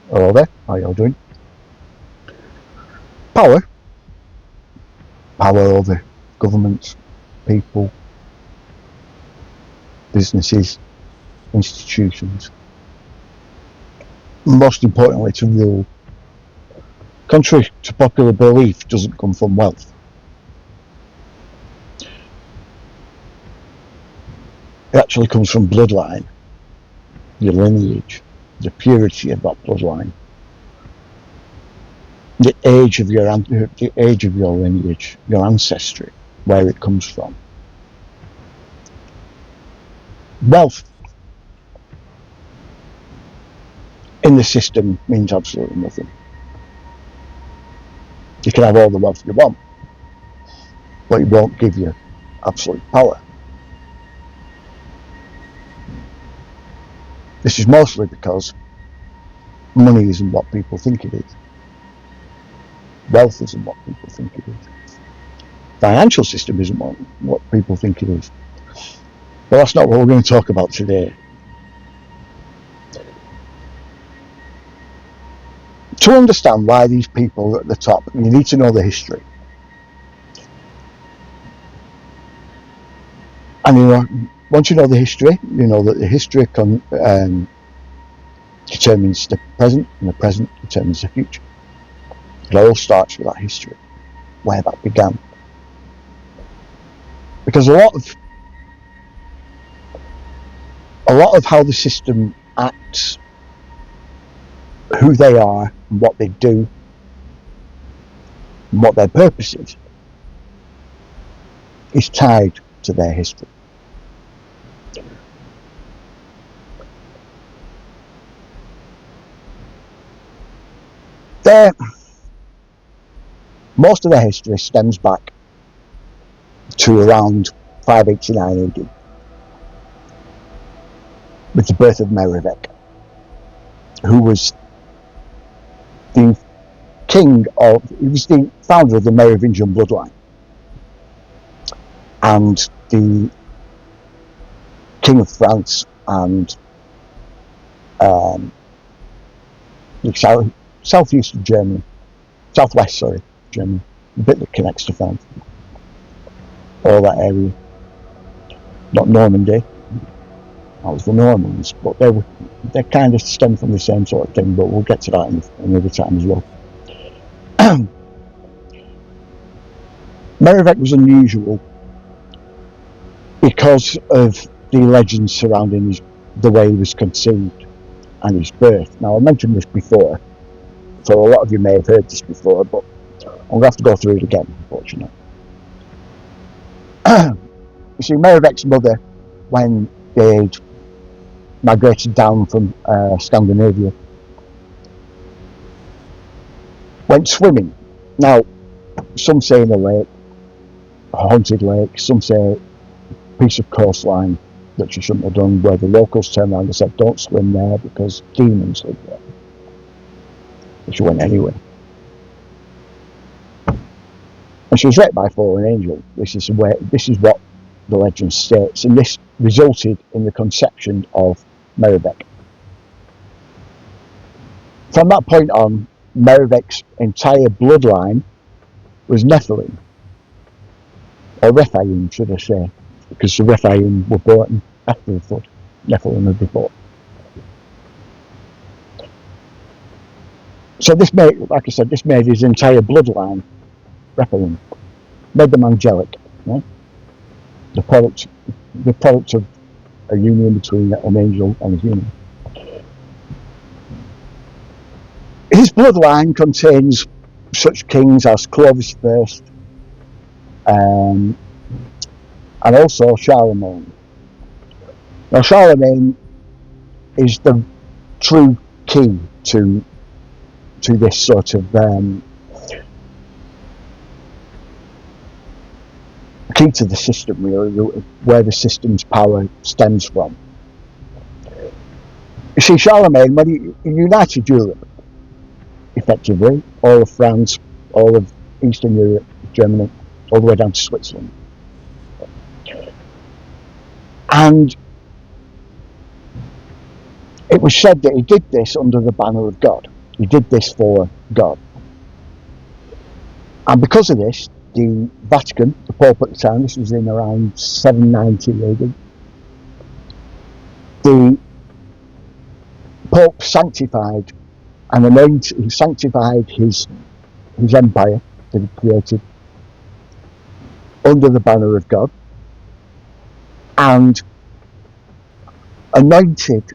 Hello there, how you all doing? Power over governments, people, businesses, institutions. Most importantly, to rule. Contrary to popular belief, doesn't come from wealth. It actually comes from bloodline, your lineage, the purity of that bloodline, the age of your lineage, your ancestry, where it comes from. Wealth in the system means absolutely nothing. You can have all the wealth you want, but it won't give you absolute power. This is mostly because money isn't what people think it is. Wealth isn't what people think it is. Financial system isn't what people think it is. But that's not what we're going to talk about today. To understand why these people are at the top, you need to know the history. And once you know the history, you know that the history determines the present, and the present determines the future. It all starts with that history, where that began. Because a lot of how the system acts, who they are, and what they do, and what their purpose is tied to their history. Most of their history stems back to around 589 AD, with the birth of Merovingian, who was the founder of the Merovingian bloodline, and the king of France and southwest Germany, the bit that connects to France, all that area. Not Normandy, that was the Normans, but they kind of stem from the same sort of thing, but we'll get to that another time as well. Merovingian was unusual because of the legends surrounding the way he was conceived and his birth. Now, I mentioned this before, so a lot of you may have heard this before, but I'm going to have to go through it again, unfortunately. You see, Merovingian's mother, when they'd migrated down from Scandinavia, went swimming. Now, some say in a lake, a haunted lake, some say a piece of coastline that she shouldn't have done, where the locals turned around and said, don't swim there because demons live there. But she went anyway. And she was raped by a fallen angel. This is what the legend states, and this resulted in the conception of Merovingian. From that point on, Merovingian's entire bloodline was Nephilim, or Rephaim, should I say, because the Rephaim were born after the flood. Nephilim had before. So this made, like I said, his entire bloodline Rephaim, made them angelic. Yeah? The product of a union between an angel and a human. His bloodline contains such kings as Clovis I, and also Charlemagne. Now, Charlemagne is the true key to this sort of key to the system, really, where the system's power stems from. You see, Charlemagne, when he united Europe, effectively, all of France, all of Eastern Europe, Germany, all the way down to Switzerland. And it was said that he did this under the banner of God. He did this for God. And because of this, the Vatican, the Pope at the time, this was in around 790 AD, the Pope sanctified and anointed, he sanctified his empire that he created under the banner of God, and anointed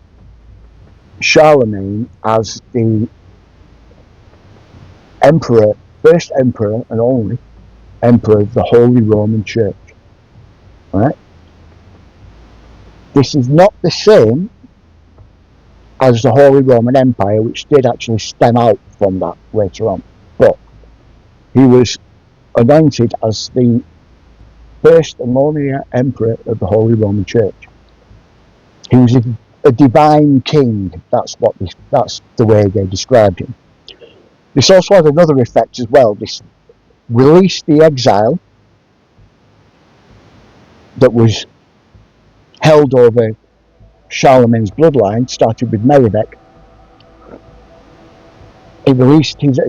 Charlemagne as the emperor, first emperor and only emperor of the Holy Roman Church. Right? This is not the same as the Holy Roman Empire, which did actually stem out from that later on. But he was anointed as the first and only emperor of the Holy Roman Church. He was a divine king. That's the way they described him. This also had another effect as well. This released the exile that was held over Charlemagne's bloodline, started with Merovingian. It released his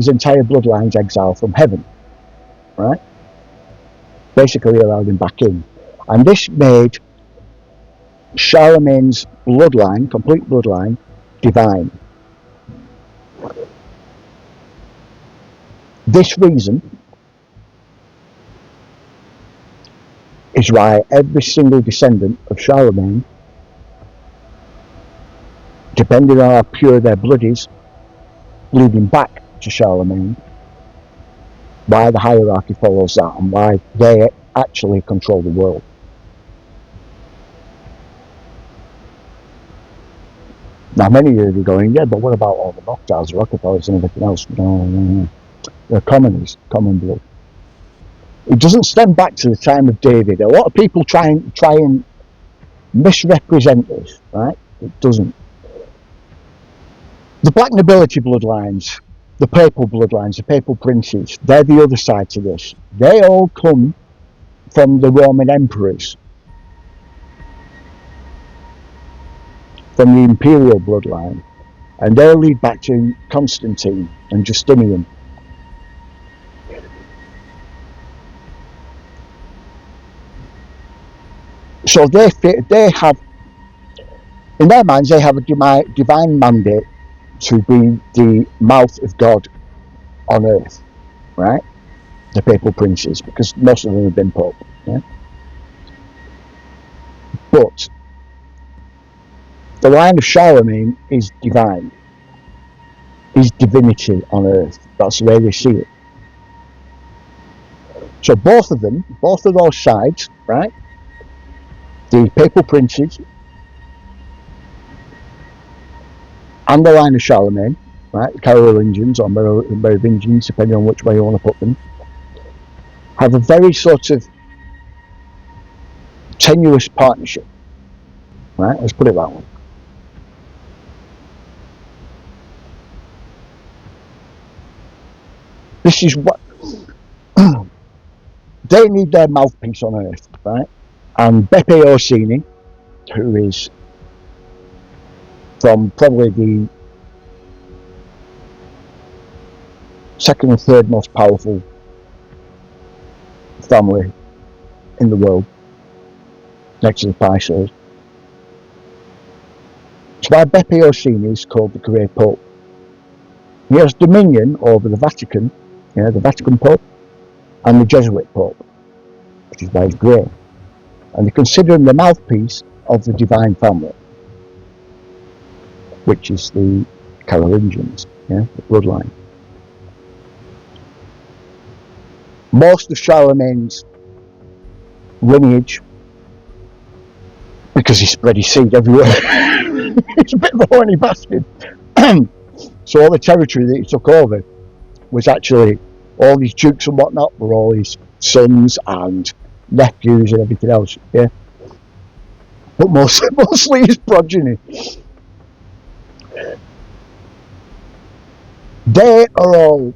entire bloodline's exile from heaven, right? Basically allowed him back in. And this made Charlemagne's bloodline, complete bloodline, divine. This reason is why every single descendant of Charlemagne, depending on how pure their blood is, leading back to Charlemagne, why the hierarchy follows that and why they actually control the world. Now, many of you are going, yeah, but what about all the Rothschilds, Rockefellers and everything else? No. They're commoners, common blood. It doesn't stem back to the time of David. A lot of people try and misrepresent this, right? It doesn't. The Black Nobility bloodlines, the papal bloodlines, the papal princes, they're the other side to this. They all come from the Roman emperors, from the imperial bloodline, and they lead back to Constantine and Justinian. So they have, in their minds, they have a divine mandate to be the mouth of God on earth, right? The papal princes, because most of them have been pope. Yeah? But the line of Charlemagne is divine, is divinity on earth. That's the way they see it. So both of those sides, right? The papal princes and the line of Charlemagne, right? The Carolingians or Merovingians, depending on which way you want to put them, have a very sort of tenuous partnership, right? Let's put it that way. This is what they need, their mouthpiece on earth, right? And Beppe Orsini, who is from probably the second or third most powerful family in the world, next to the Pisces. It's why Beppe Orsini is called the Grey Pope. He has dominion over the Vatican, the Vatican Pope, and the Jesuit Pope, which is why he's grey. And they consider him the mouthpiece of the divine family, which is the Carolingians, the bloodline. Most of Charlemagne's lineage, because he spread his seed everywhere, he's a bit of a horny bastard. So all the territory that he took over was actually, all these dukes and whatnot were all his sons and nephews and everything else, yeah. But mostly his progeny. They are all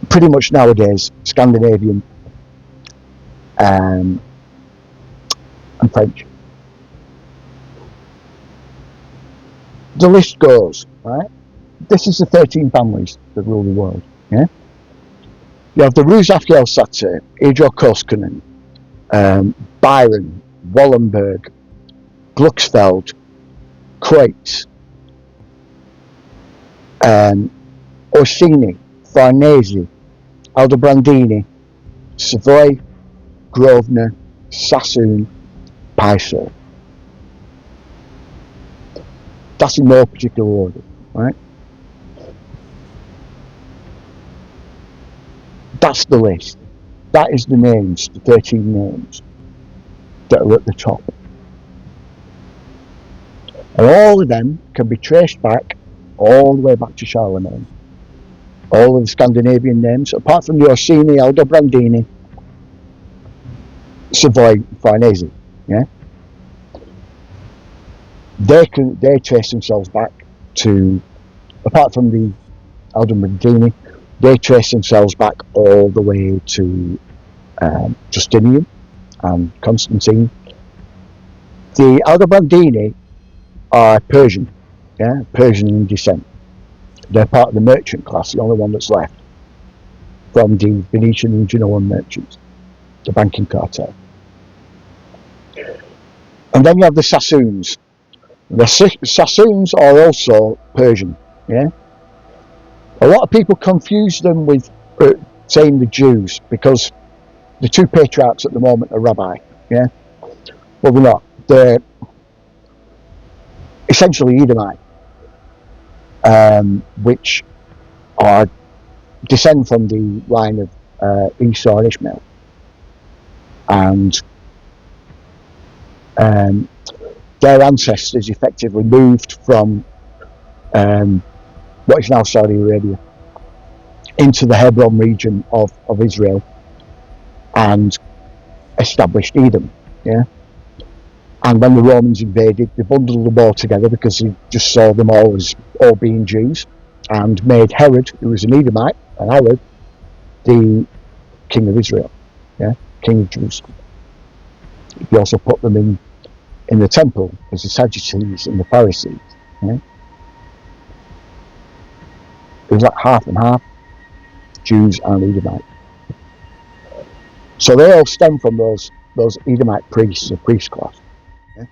pretty much nowadays Scandinavian and French. the list goes, right? This is the 13 families that rule the world, yeah? You have the Ruzafjell Satir, Idro Koskinen, Byron, Wallenberg, Glucksfeld, Kreutz, Orsini, Farnese, Aldobrandini, Savoy, Grosvenor, Sassoon, Peiser. That's in no particular order, right? That's the list. That is the names, the 13 names that are at the top. And all of them can be traced back all the way back to Charlemagne. All of the Scandinavian names, apart from the Orsini, Aldobrandini, Savoy, Farnese, yeah? They trace themselves back to, apart from the Aldobrandini, they trace themselves back all the way to Justinian and Constantine. The Aldobrandini are Persian, yeah, Persian in descent. They're part of the merchant class, the only one that's left from the Venetian and Genoan merchants, the banking cartel. And then you have the Sassoons. The Sassoons are also Persian, yeah. A lot of people confuse them with saying the Jews, because the two patriarchs at the moment are rabbi, yeah. Well, they're not. They're essentially Edomite, which are descend from the line of Esau and Ishmael, and their ancestors effectively moved from what is now Saudi Arabia into the Hebron region of Israel and established Edom, yeah. And when the Romans invaded, they bundled them all together because they just saw them all as all being Jews, and made Herod, who was an Edomite, and Herod, the king of Israel, yeah, king of Jerusalem. He also put them in the temple as the Sadducees and the Pharisees, yeah. It was like half and half, Jews and Edomite. So they all stem from those Edomite priests, the priest class. Yeah?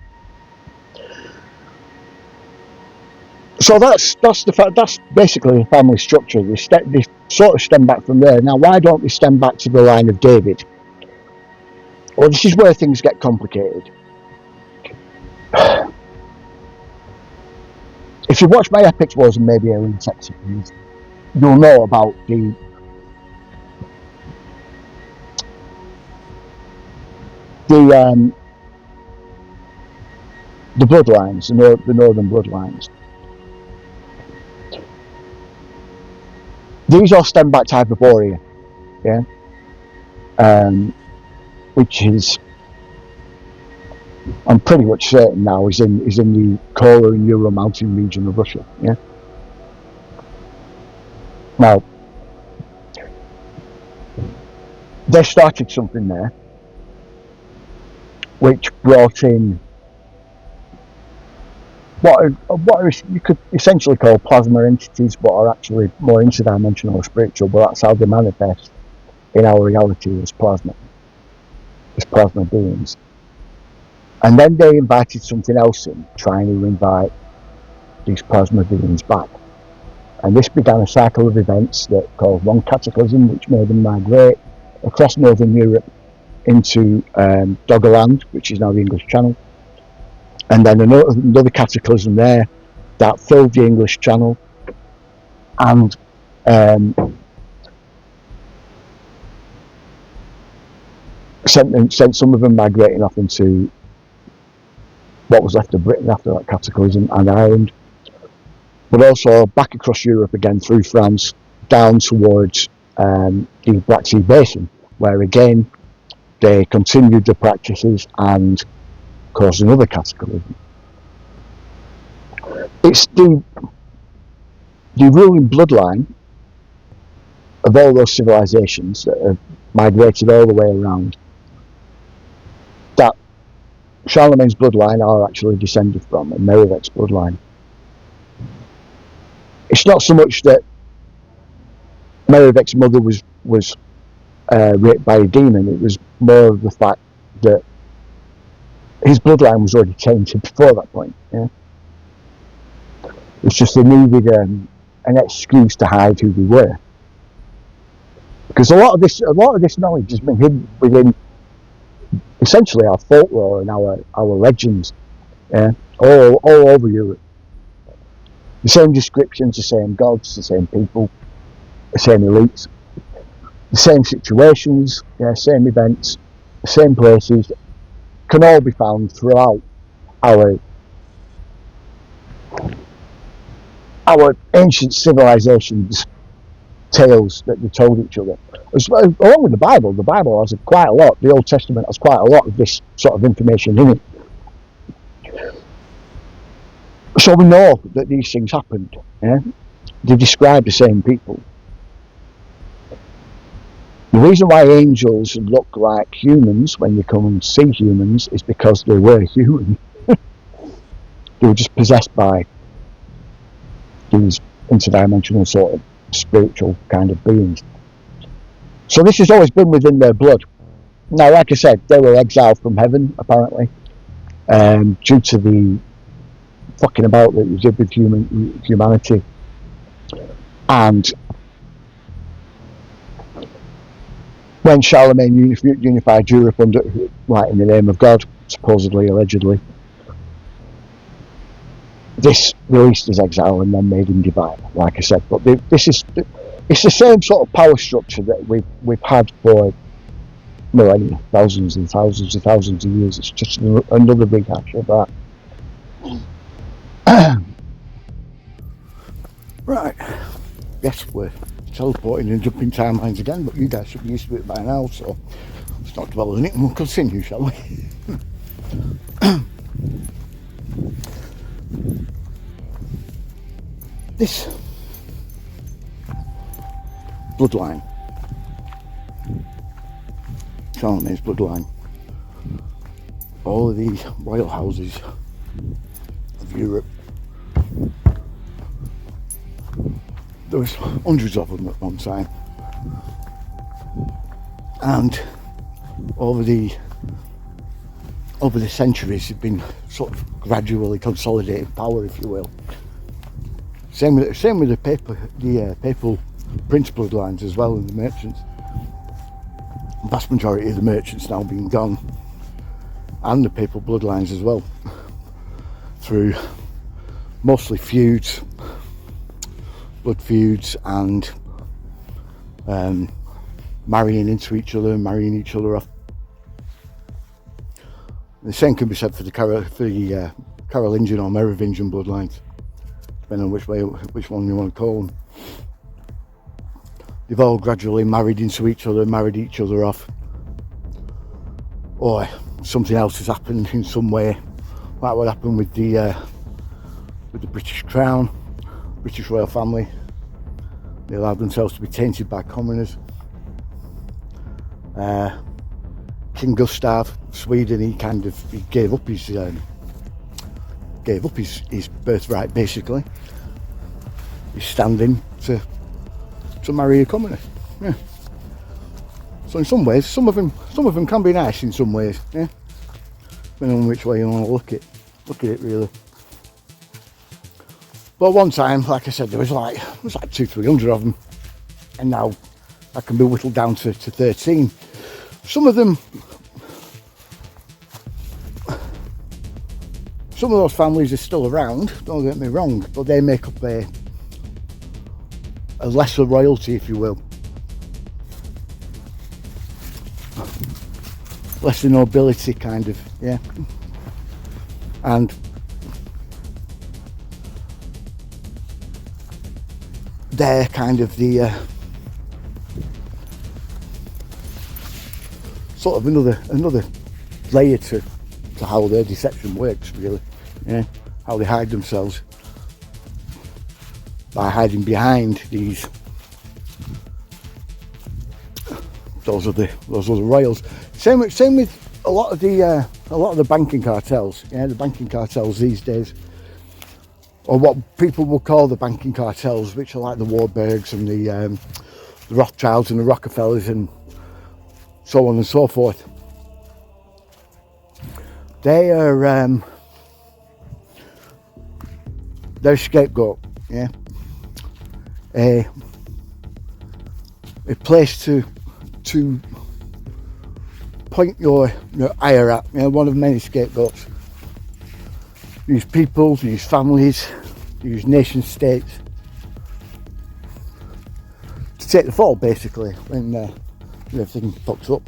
So that's basically the family structure. They sort of stem back from there. Now, why don't they stem back to the line of David? Well, this is where things get complicated. If you watch my Epics Wars and maybe Alien Texas, you'll know about the bloodlines, the northern bloodlines. These all stem back to Hyperborea, yeah, which is, I'm pretty much certain now, is in the Kola and Ural mountain region of Russia, yeah. Now, they started something there, which brought in what you could essentially call plasma entities, but are actually more interdimensional or spiritual, but that's how they manifest in our reality as plasma beings. And then they invited something else in, trying to invite these plasma beings back. And this began a cycle of events that caused one cataclysm, which made them migrate across northern Europe into Doggerland, which is now the English Channel. And then another cataclysm there that filled the English Channel and sent some of them migrating off into what was left of Britain after that cataclysm, and Ireland, but also back across Europe again through France, down towards the Black Sea Basin, where again they continued the practices and caused another cataclysm. It's the ruling bloodline of all those civilizations that have migrated all the way around that Charlemagne's bloodline are actually descended from, and Merovingian's bloodline. it's not so much that Merivek's mother was raped by a demon. It was more of the fact that his bloodline was already tainted before that point. Yeah? It's just they needed an excuse to hide who they were, because a lot of this knowledge has been hidden within essentially our folklore and our legends, yeah, all over Europe. The same descriptions, the same gods, the same people, the same elites, the same situations, yeah, same events, the same places, can all be found throughout our ancient civilizations' tales that they told each other. Along with the Bible has quite a lot. The Old Testament has quite a lot of this sort of information in it. So we know that these things happened. Yeah? They describe the same people. The reason why angels look like humans when you come and see humans is because they were human. They were just possessed by these interdimensional sort of spiritual kind of beings. So this has always been within their blood. Now, like I said, they were exiled from heaven, apparently, due to the fucking about that they did with humanity. And when Charlemagne unified Europe under, like, in the name of God, supposedly, allegedly, this released his exile and then made him divine, like I said. But it's the same sort of power structure that we've had for millennia, thousands and thousands and thousands of years. It's just another big hash of that. Right. Yes, we're teleporting and jumping timelines again, but you guys should be used to it by now, so let's not dwell on it and we'll continue, shall we? This bloodline, Charlemagne's bloodline, all of these royal houses of Europe, there was hundreds of them at one time, and over the centuries they've been sort of gradually consolidating power, if you will. Same with the papal prince bloodlines as well, and the merchants. The vast majority of the merchants now being gone, and the papal bloodlines as well, through mostly feuds, blood feuds, and marrying into each other, marrying each other off. The same can be said for the Carolingian or Merovingian bloodlines, depending on which one you want to call them. They've all gradually married into each other, married each other off, or something else has happened in some way, like what happened with the British Crown, British royal family. They allowed themselves to be tainted by commoners. King Gustav of Sweden, he gave up his birthright, basically. He's standing to marry a commoner. Yeah. So in some ways, some of them can be nice in some ways. Yeah. Depending on which way you want to look at it, really. But one time, like I said, there was like 200-300 of them, and now that can be whittled down to 13. Some of those families are still around, don't get me wrong, but they make up a lesser royalty, if you will. Lesser nobility, kind of, yeah. And they're kind of the sort of another layer to how their deception works, really. Yeah, how they hide themselves by hiding behind those are the royals. Same with a lot of the banking cartels. Yeah, the banking cartels these days, or what people will call the banking cartels, which are like the Warburgs and the Rothschilds and the Rockefellers and so on and so forth. They are they're a scapegoat, yeah, a place to point your ire at, one of many scapegoats. Use people, use families, use nation states to take the fall, basically, when everything fucks up.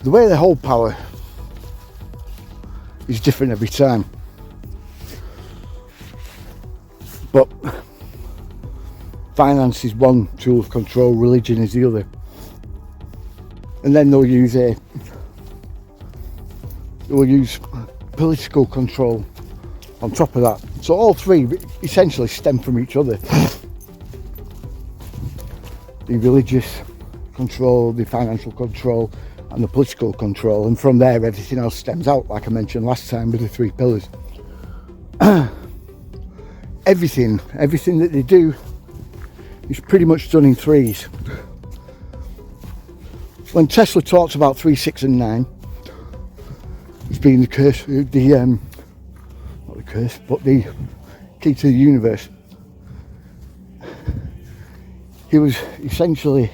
The way they hold power is different every time, but finance is one tool of control, religion is the other, and then they'll use political control on top of that. So all three essentially stem from each other: the religious control, the financial control, and the political control, and from there everything else stems out, like I mentioned last time with the three pillars. everything that they do is pretty much done in threes. When Tesla talks about 3, 6 and 9 as being the curse, not the curse, but the key to the universe, he was essentially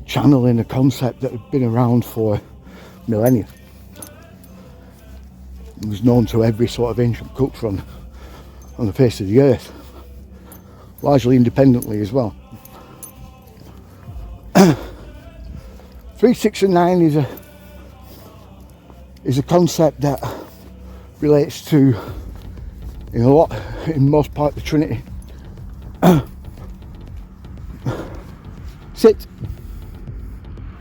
channeling a concept that had been around for millennia. It was known to every sort of ancient culture on the face of the earth, largely independently as well. 3, 6 and 9 is a concept that relates to, in most part, the Trinity. Sit.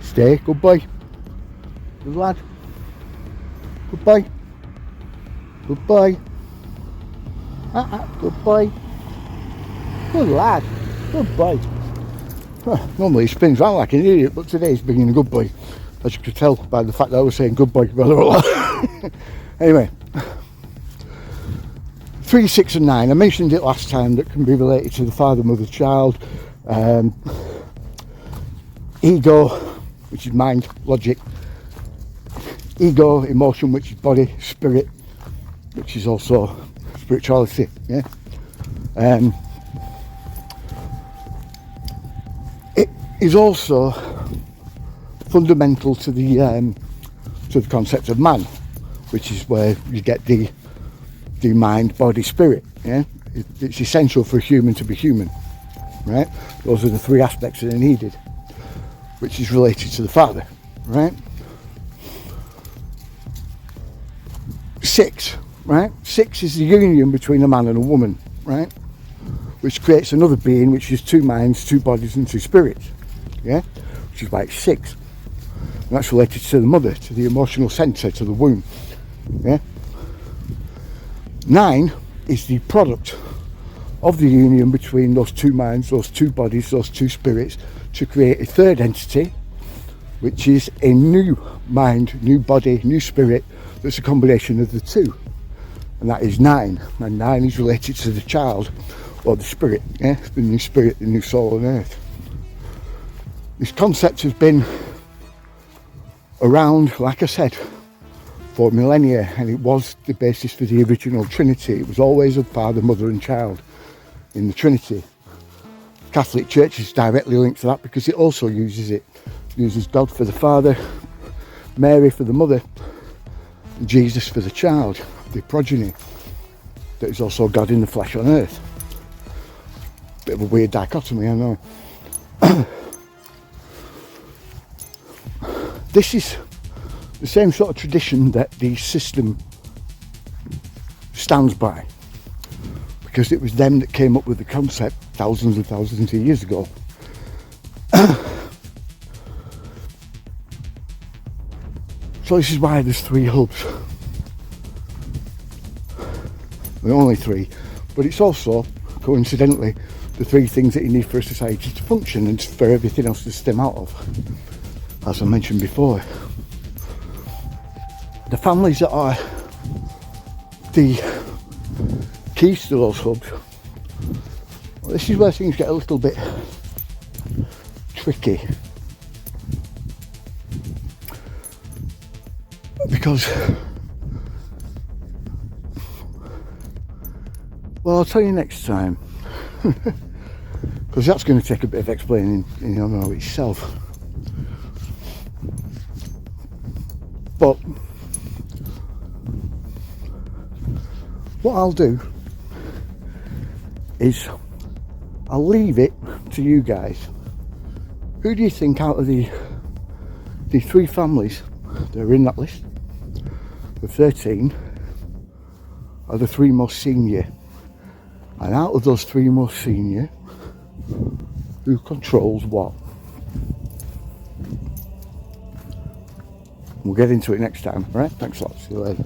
Stay. Good boy. Good lad. Good boy. Good boy. Good boy. Good lad. Good boy. Normally he spins around like an idiot, but today he's being a good boy, as you could tell by the fact that I was saying good boy rather a lot. Anyway, 3, 6 and 9, I mentioned it last time, that can be related to the father, mother, child, ego, which is mind, logic, ego, emotion, which is body, spirit, which is also spirituality, yeah. It is also fundamental to the concept of man, which is where you get the mind, body, spirit. Yeah, it's essential for a human to be human, right? Those are the three aspects that are needed, which is related to the Father, right? 6, right? 6 is the union between a man and a woman, right? Which creates another being, which is 2 minds, 2 bodies, and 2 spirits, yeah? Which is why it's 6. And that's related to the mother, to the emotional centre, to the womb, yeah? 9 is the product of the union between those 2 minds, those 2 bodies, those 2 spirits, to create a third entity, which is a new mind, new body, new spirit, that's a combination of the 2. And that is 9. And 9 is related to the child, or the spirit, yeah? The new spirit, the new soul on earth. This concept has been around, like I said, for millennia, and it was the basis for the original Trinity. It was always a father, mother and child in the Trinity. Catholic Church is directly linked to that because it also uses God for the father, Mary for the mother, and Jesus for the child, the progeny, that is also God in the flesh on earth. Bit of a weird dichotomy, I know. This is the same sort of tradition that the system stands by, because it was them that came up with the concept thousands and thousands of years ago. So this is why there's 3 hubs. There are only 3, but it's also, coincidentally, the 3 things that you need for a society to function and for everything else to stem out of. as I mentioned before, the families that are the keys to those hubs, well, this is where things get a little bit tricky, because, well, I'll tell you next time, because that's going to take a bit of explaining in and of itself. But what I'll do is I'll leave it to you guys. Who do you think out of the 3 families that are in that list, the 13, are the 3 most senior? And out of those 3 most senior, who controls what? We'll get into it next time, right? Thanks a lot, see you later.